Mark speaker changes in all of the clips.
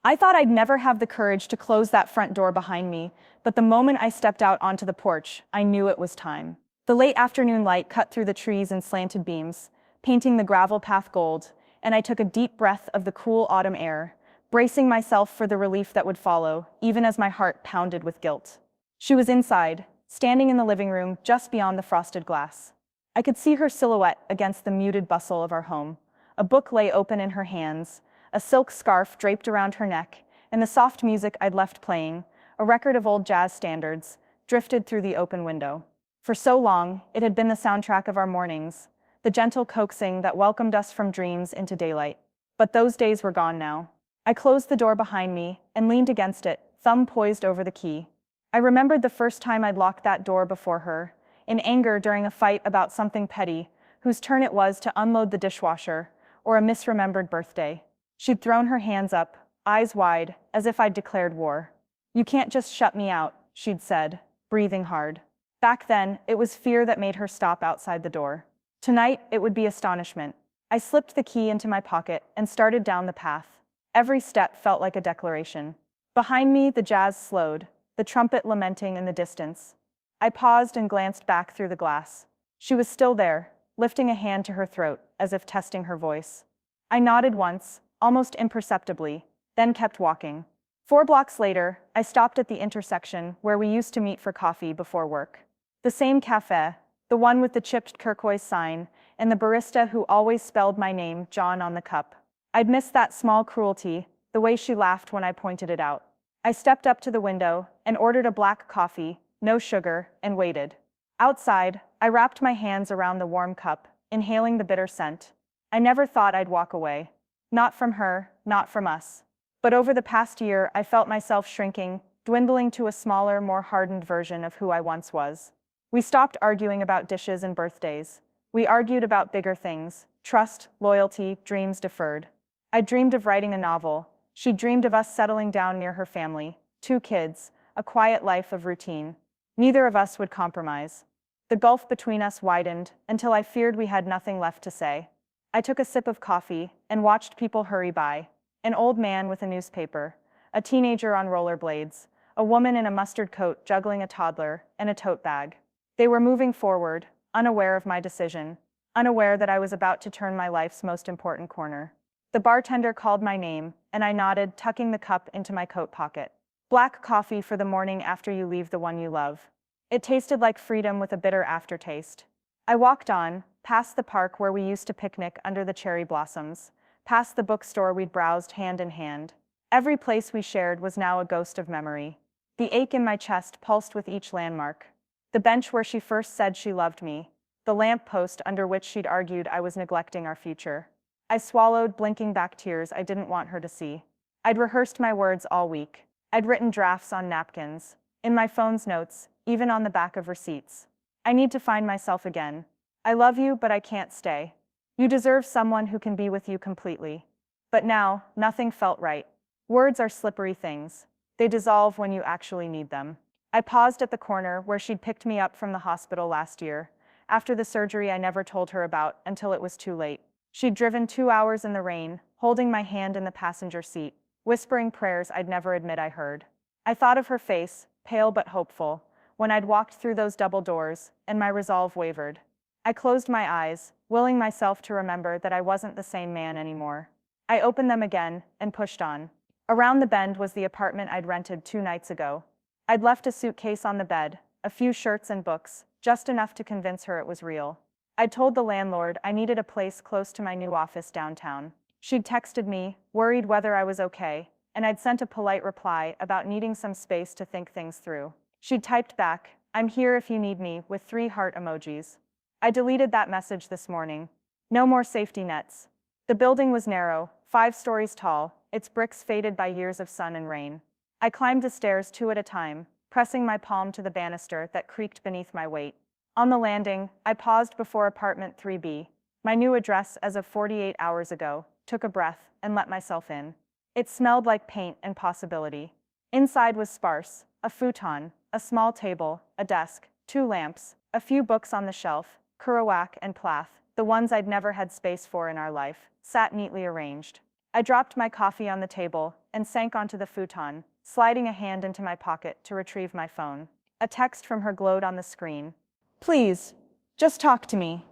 Speaker 1: I thought I'd never have the courage to close that front door behind me, but the moment I stepped out onto the porch, I knew it was time. The late afternoon light cut through the trees in slanted beams, painting the gravel path gold, and I took a deep breath of the cool autumn air, bracing myself for the relief that would follow, even as my heart pounded with guilt. She was inside, standing in the living room just beyond the frosted glass. I could see her silhouette against the muted bustle of our home. A book lay open in her hands, a silk scarf draped around her neck, and the soft music I'd left playing, a record of old jazz standards, drifted through the open window. For so long, it had been the soundtrack of our mornings, the gentle coaxing that welcomed us from dreams into daylight. But those days were gone now. I closed the door behind me and leaned against it, thumb poised over the key. I remembered the first time I'd locked that door before her, in anger during a fight about something petty, whose turn it was to unload the dishwasher, or a misremembered birthday. She'd thrown her hands up, eyes wide, as if I'd declared war. "You can't just shut me out," she'd said, breathing hard. Back then, it was fear that made her stop outside the door. Tonight, it would be astonishment. I slipped the key into my pocket and started down the path. Every step felt like a declaration. Behind me, the jazz slowed, the trumpet lamenting in the distance. I paused and glanced back through the glass. She was still there, lifting a hand to her throat, as if testing her voice. I nodded once, almost imperceptibly, then kept walking. 4 blocks later, I stopped at the intersection where we used to meet for coffee before work. The same cafe, the one with the chipped turquoise sign, and the barista who always spelled my name, John, on the cup. I'd missed that small cruelty, the way she laughed when I pointed it out. I stepped up to the window and ordered a black coffee, no sugar, and waited. Outside, I wrapped my hands around the warm cup, inhaling the bitter scent. I never thought I'd walk away. Not from her, not from us. But over the past year, I felt myself shrinking, dwindling to a smaller, more hardened version of who I once was. We stopped arguing about dishes and birthdays. We argued about bigger things: trust, loyalty, dreams deferred. I dreamed of writing a novel. She dreamed of us settling down near her family, 2 kids, a quiet life of routine. Neither of us would compromise. The gulf between us widened until I feared we had nothing left to say. I took a sip of coffee and watched people hurry by. An old man with a newspaper, a teenager on rollerblades, a woman in a mustard coat juggling a toddler, and a tote bag. They were moving forward, unaware of my decision, unaware that I was about to turn my life's most important corner. The bartender called my name, and I nodded, tucking the cup into my coat pocket. Black coffee for the morning after you leave the one you love. It tasted like freedom with a bitter aftertaste. I walked on, past the park where we used to picnic under the cherry blossoms, past the bookstore we'd browsed hand in hand. Every place we shared was now a ghost of memory. The ache in my chest pulsed with each landmark. The bench where she first said she loved me. The lamp post under which she'd argued I was neglecting our future. I swallowed, blinking back tears I didn't want her to see. I'd rehearsed my words all week. I'd written drafts on napkins, in my phone's notes, even on the back of receipts. I need to find myself again. I love you, but I can't stay. You deserve someone who can be with you completely. But now, nothing felt right. Words are slippery things. They dissolve when you actually need them. I paused at the corner where she'd picked me up from the hospital last year, after the surgery I never told her about until it was too late. She'd driven 2 hours in the rain, holding my hand in the passenger seat, whispering prayers I'd never admit I heard. I thought of her face, pale but hopeful, when I'd walked through those double doors, and my resolve wavered. I closed my eyes, willing myself to remember that I wasn't the same man anymore. I opened them again and pushed on. Around the bend was the apartment I'd rented 2 nights ago. I'd left a suitcase on the bed, a few shirts and books, just enough to convince her it was real. I'd told the landlord I needed a place close to my new office downtown. She'd texted me, worried whether I was okay, and I'd sent a polite reply about needing some space to think things through. She'd typed back, "I'm here if you need me," with 3 heart emojis. I deleted that message this morning. No more safety nets. The building was narrow, 5 stories tall, its bricks faded by years of sun and rain. I climbed the stairs 2 at a time, pressing my palm to the banister that creaked beneath my weight. On the landing, I paused before apartment 3B, my new address as of 48 hours ago, took a breath, and let myself in. It smelled like paint and possibility. Inside was sparse: a futon, a small table, a desk, 2 lamps, a few books on the shelf. Kerouac and Plath, the ones I'd never had space for in our life, sat neatly arranged. I dropped my coffee on the table and sank onto the futon, sliding a hand into my pocket to retrieve my phone. A text from her glowed on the screen. "Please, just talk to me."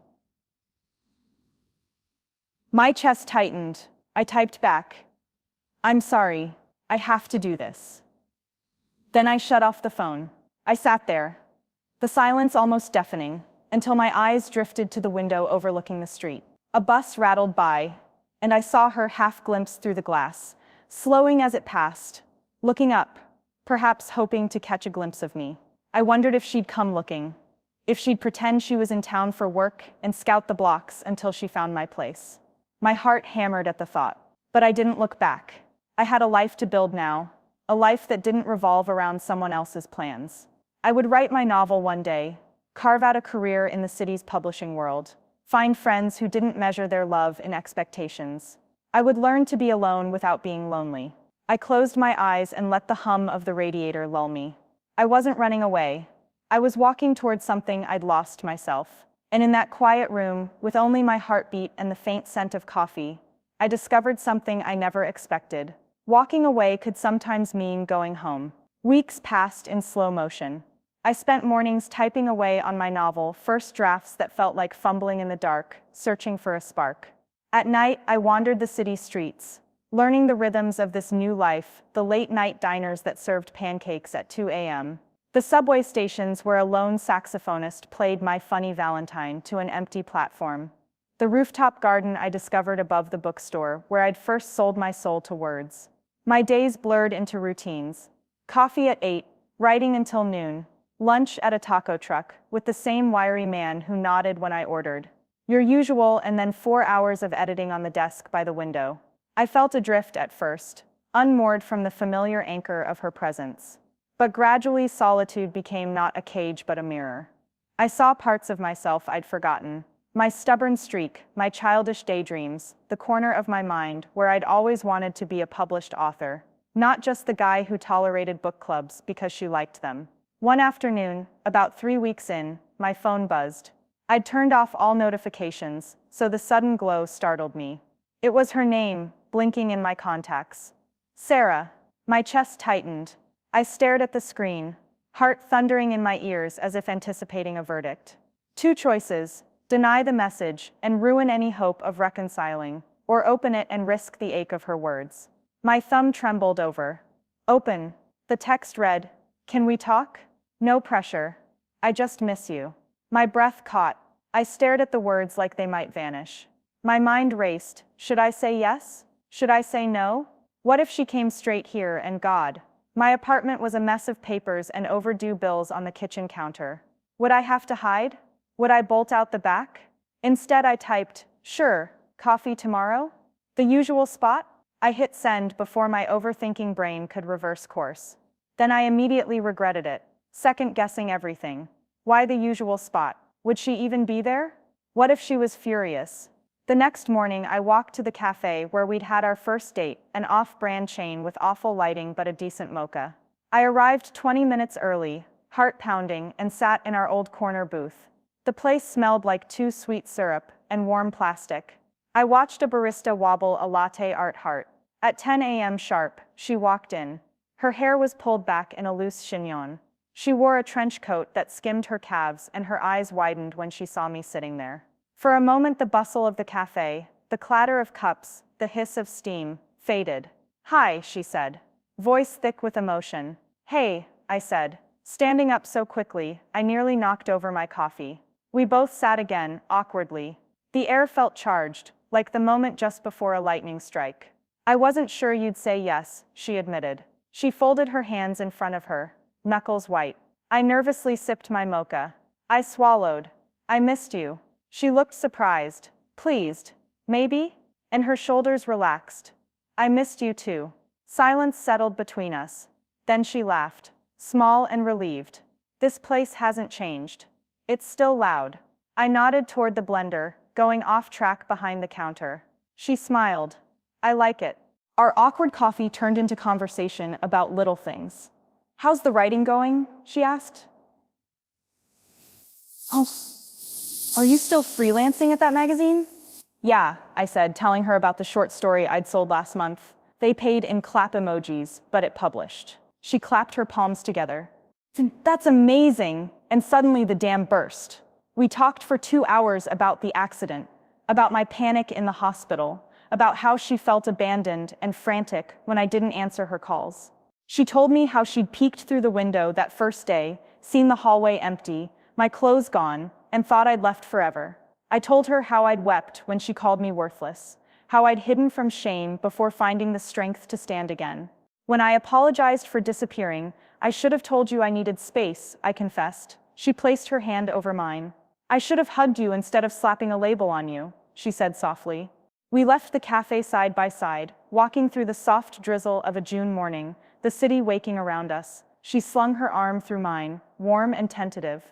Speaker 1: My chest tightened. I typed back, "I'm sorry, I have to do this." Then I shut off the phone. I sat there, the silence almost deafening, until my eyes drifted to the window overlooking the street. A bus rattled by, and I saw her half glimpsed through the glass, slowing as it passed, looking up, perhaps hoping to catch a glimpse of me. I wondered if she'd come looking, if she'd pretend she was in town for work and scout the blocks until she found my place. My heart hammered at the thought, but I didn't look back. I had a life to build now, a life that didn't revolve around someone else's plans. I would write my novel one day, carve out a career in the city's publishing world, find friends who didn't measure their love in expectations. I would learn to be alone without being lonely. I closed my eyes and let the hum of the radiator lull me. I wasn't running away. I was walking towards something I'd lost myself. And in that quiet room, with only my heartbeat and the faint scent of coffee, I discovered something I never expected. Walking away could sometimes mean going home. Weeks passed in slow motion. I spent mornings typing away on my novel, first drafts that felt like fumbling in the dark, searching for a spark. At night, I wandered the city streets, learning the rhythms of this new life, the late-night diners that served pancakes at 2 a.m., the subway stations where a lone saxophonist played My Funny Valentine to an empty platform, the rooftop garden I discovered above the bookstore where I'd first sold my soul to words. My days blurred into routines. Coffee at 8, writing until noon, lunch at a taco truck with the same wiry man who nodded when I ordered. Your usual, and then 4 hours of editing on the desk by the window. I felt adrift at first, unmoored from the familiar anchor of her presence. But gradually solitude became not a cage but a mirror. I saw parts of myself I'd forgotten. My stubborn streak, my childish daydreams, the corner of my mind where I'd always wanted to be a published author. Not just the guy who tolerated book clubs because she liked them. One afternoon, about 3 weeks in, my phone buzzed. I'd turned off all notifications, so the sudden glow startled me. It was her name, blinking in my contacts. Sarah. My chest tightened. I stared at the screen, heart thundering in my ears as if anticipating a verdict. 2 choices: deny the message and ruin any hope of reconciling, or open it and risk the ache of her words. My thumb trembled over. Open. The text read, "Can we talk? No pressure. I just miss you." My breath caught. I stared at the words like they might vanish. My mind raced. Should I say yes? Should I say no? What if she came straight here and God? My apartment was a mess of papers and overdue bills on the kitchen counter. Would I have to hide? Would I bolt out the back? Instead, I typed, "Sure, coffee tomorrow?" The usual spot? I hit send before my overthinking brain could reverse course. Then I immediately regretted it, second-guessing everything. Why the usual spot? Would she even be there? What if she was furious? The next morning, I walked to the cafe where we'd had our first date, an off-brand chain with awful lighting but a decent mocha. I arrived 20 minutes early, heart pounding, and sat in our old corner booth. The place smelled like too sweet syrup and warm plastic. I watched a barista wobble a latte art heart. At 10 a.m. sharp, she walked in. Her hair was pulled back in a loose chignon. She wore a trench coat that skimmed her calves, and her eyes widened when she saw me sitting there. For a moment, the bustle of the cafe, the clatter of cups, the hiss of steam, faded. "Hi," she said, voice thick with emotion. "Hey," I said, standing up so quickly, I nearly knocked over my coffee. We both sat again, awkwardly. The air felt charged, like the moment just before a lightning strike. "I wasn't sure you'd say yes," she admitted. She folded her hands in front of her, knuckles white. I nervously sipped my mocha. I swallowed. "I missed you." She looked surprised, pleased, maybe, and her shoulders relaxed. "I missed you too." Silence settled between us. Then she laughed, small and relieved. "This place hasn't changed. It's still loud." I nodded toward the blender, going off track behind the counter. She smiled. "I like it." Our awkward coffee turned into conversation about little things. "How's the writing going?" she asked. "Oh, are you still freelancing at that magazine?" Yeah, I said, telling her about the short story I'd sold last month. They paid in clap emojis, but it published. She clapped her palms together. That's amazing! And suddenly the dam burst. We talked for 2 hours about the accident, about my panic in the hospital, about how she felt abandoned and frantic when I didn't answer her calls. She told me how she'd peeked through the window that first day, seen the hallway empty, my clothes gone, and thought I'd left forever. I told her how I'd wept when she called me worthless, how I'd hidden from shame before finding the strength to stand again. When I apologized for disappearing, I should have told you I needed space, I confessed. She placed her hand over mine. I should have hugged you instead of slapping a label on you, she said softly. We left the cafe side by side, walking through the soft drizzle of a June morning, the city waking around us. She slung her arm through mine, warm and tentative.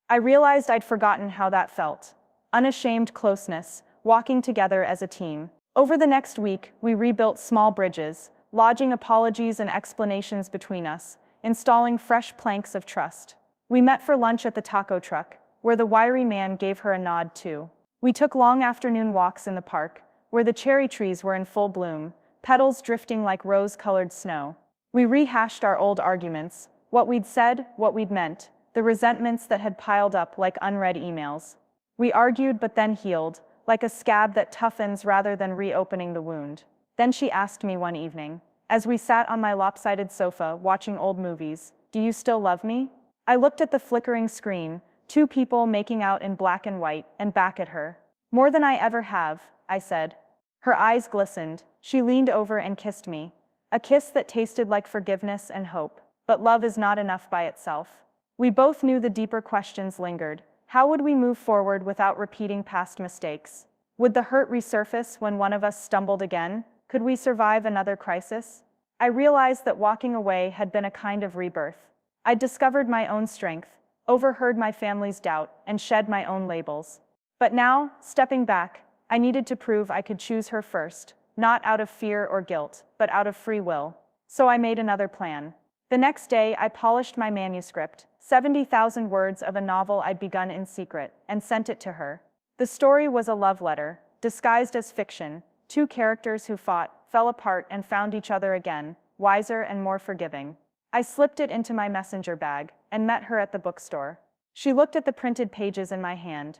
Speaker 1: I realized I'd forgotten how that felt. Unashamed closeness, walking together as a team. Over the next week, we rebuilt small bridges, lodging apologies and explanations between us, installing fresh planks of trust. We met for lunch at the taco truck, where the wiry man gave her a nod too. We took long afternoon walks in the park, where the cherry trees were in full bloom, petals drifting like rose-colored snow. We rehashed our old arguments, what we'd said, what we'd meant, the resentments that had piled up like unread emails. We argued but then healed, like a scab that toughens rather than reopening the wound. Then she asked me one evening, as we sat on my lopsided sofa watching old movies, "Do you still love me?" I looked at the flickering screen, two people making out in black and white, and back at her. "More than I ever have," I said. Her eyes glistened. She leaned over and kissed me. A kiss that tasted like forgiveness and hope. But love is not enough by itself. We both knew the deeper questions lingered. How would we move forward without repeating past mistakes? Would the hurt resurface when one of us stumbled again? Could we survive another crisis? I realized that walking away had been a kind of rebirth. I'd discovered my own strength, overheard my family's doubt, and shed my own labels. But now, stepping back, I needed to prove I could choose her first, not out of fear or guilt, but out of free will. So I made another plan. The next day, I polished my manuscript, 70,000 words of a novel I'd begun in secret, and sent it to her. The story was a love letter, disguised as fiction, two characters who fought, fell apart, and found each other again, wiser and more forgiving. I slipped it into my messenger bag, and met her at the bookstore. She looked at the printed pages in my hand.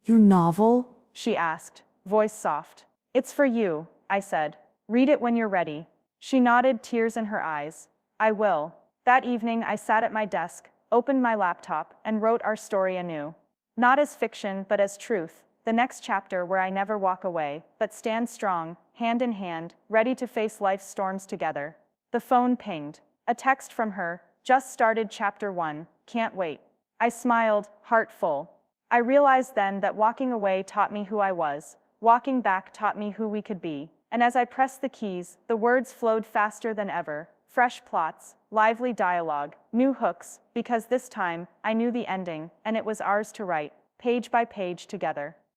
Speaker 1: "Your novel?" she asked, voice soft. "It's for you," I said. "Read it when you're ready." She nodded, tears in her eyes. "I will." That evening, I sat at my desk, opened my laptop, and wrote our story anew. Not as fiction, but as truth. The next chapter where I never walk away, but stand strong, hand in hand, ready to face life's storms together. The phone pinged. A text from her. "Just started chapter 1. Can't wait." I smiled, heart full. I realized then that walking away taught me who I was. Walking back taught me who we could be. And as I pressed the keys, the words flowed faster than ever. Fresh plots, lively dialogue, new hooks, because this time, I knew the ending, and it was ours to write, page by page together.